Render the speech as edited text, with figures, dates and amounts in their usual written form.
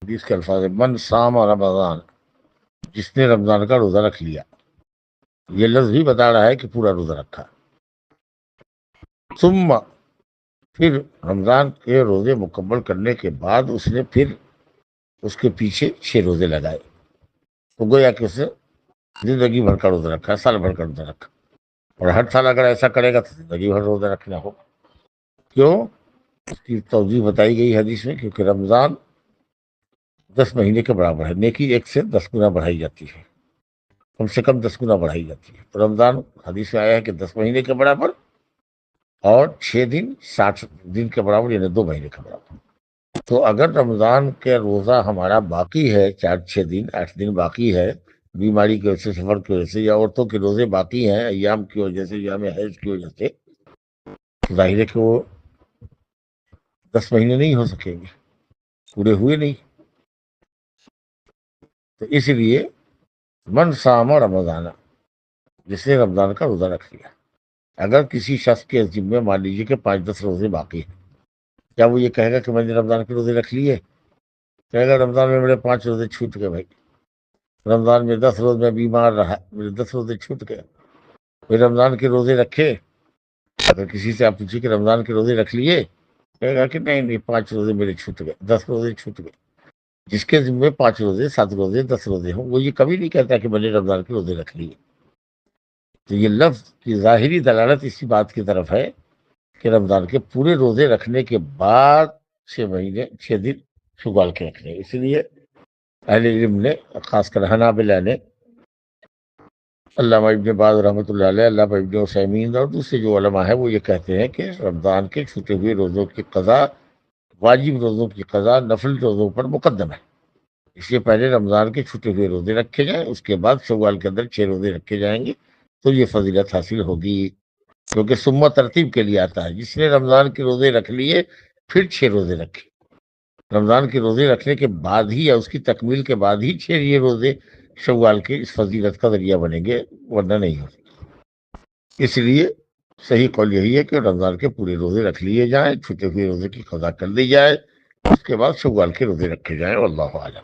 حدیث کے الفاظ من صام رمضان، جس نے رمضان کا روزہ رکھ لیا، یہ لفظ بھی بتا رہا ہے کہ پورا روزہ رکھا، ثم پھر رمضان کے روزے مکمل کرنے کے بعد اس نے پھر اس کے پیچھے 6 روزے لگائے، تو گویا کہ اس نے زندگی بھر کا روزہ رکھا، سال بھر کا روزہ رکھا، اور ہر سال اگر ایسا کرے گا تو زندگی بھر روزہ رکھنا ہوگا۔ کیوں؟ اس کی توضیح بتائی گئی حدیث میں، کیونکہ رمضان 10 مہینے کے برابر ہے، نیکی 1 سے 10 گنا بڑھائی جاتی ہے، کم سے کم 10 گنا بڑھائی جاتی ہے۔ تو رمضان حدیث میں آیا ہے کہ 10 مہینے کے برابر، اور 6 دن 60 دن کے برابر، یعنی 2 مہینے کے برابر۔ تو اگر رمضان کے روزہ ہمارا باقی ہے، 4-6 دن 8 دن باقی ہے، بیماری کی وجہ سے، سفر کی وجہ سے، یا عورتوں کے روزے باقی ہیں ایام کی وجہ سے، ایام حیض کی وجہ سے، ظاہر ہے کہ وہ 10 مہینے نہیں ہو سکیں گے، پورے ہوئے نہیں۔ تو اس لیے من صام رمضان، جس نے رمضان کا روزہ رکھ لیا، اگر کسی شخص کے ذمے مان لیجیے کہ 5-10 روزے باقی ہیں، کیا وہ یہ کہے گا کہ میں نے رمضان کے روزے رکھ لیے؟ کہے گا رمضان میں میرے 5 روزے چھوٹ گئے بھائی، رمضان میں 10 روز میں بیمار رہا، میرے 10 روزے چھوٹ گئے، پھر رمضان کے روزے رکھے۔ اگر کسی سے آپ پوچھیے کہ رمضان کے روزے رکھ لیے، کہے گا کہ نہیں 5 روزے میرے چھوٹ گئے، 10 روزے چھوٹ گئے۔ جس کے ذمے 5 روزے، 7 روزے، 10 روزے ہوں، وہ یہ کبھی نہیں کہتا کہ میں نے رمضان کے روزے رکھ لیے۔ تو یہ لفظ کی ظاہری دلالت اسی بات کی طرف ہے کہ رمضان کے پورے روزے رکھنے کے بعد 6 مہینے 6 دن شوال کے رکھنے۔ اس لیے اہل علم نے، خاص کر حنابلہ نے، علامہ ابن باز رحمۃ اللہ علیہ، علامہ ابن عثیمین اور دوسرے جو علماء ہیں، وہ یہ کہتے ہیں کہ رمضان کے چھوٹے ہوئے روزوں کی قضا، واجب روزوں کی قضا نفل روزوں پر مقدم ہے، اس لیے پہلے رمضان کے چھوٹے ہوئے روزے رکھے جائیں، اس کے بعد شوال کے اندر 6 روزے رکھے جائیں گے، تو یہ فضیلت حاصل ہوگی، کیونکہ ثم ترتیب کے لیے آتا ہے۔ جس نے رمضان کے روزے رکھ لیے پھر 6 روزے رکھے، رمضان کے روزے رکھنے کے بعد ہی یا اس کی تکمیل کے بعد ہی 6 یہ روزے شوال کے اس فضیلت کا ذریعہ بنیں گے، ورنہ نہیں ہو۔ اس لیے صحیح قول یہی ہے کہ رمضان کے پورے روزے رکھ لیے جائیں، چھوٹے ہوئے روزے کی قضا کر دی جائے، اس کے بعد شوال کے روزے رکھے جائیں، واللہ اعلم۔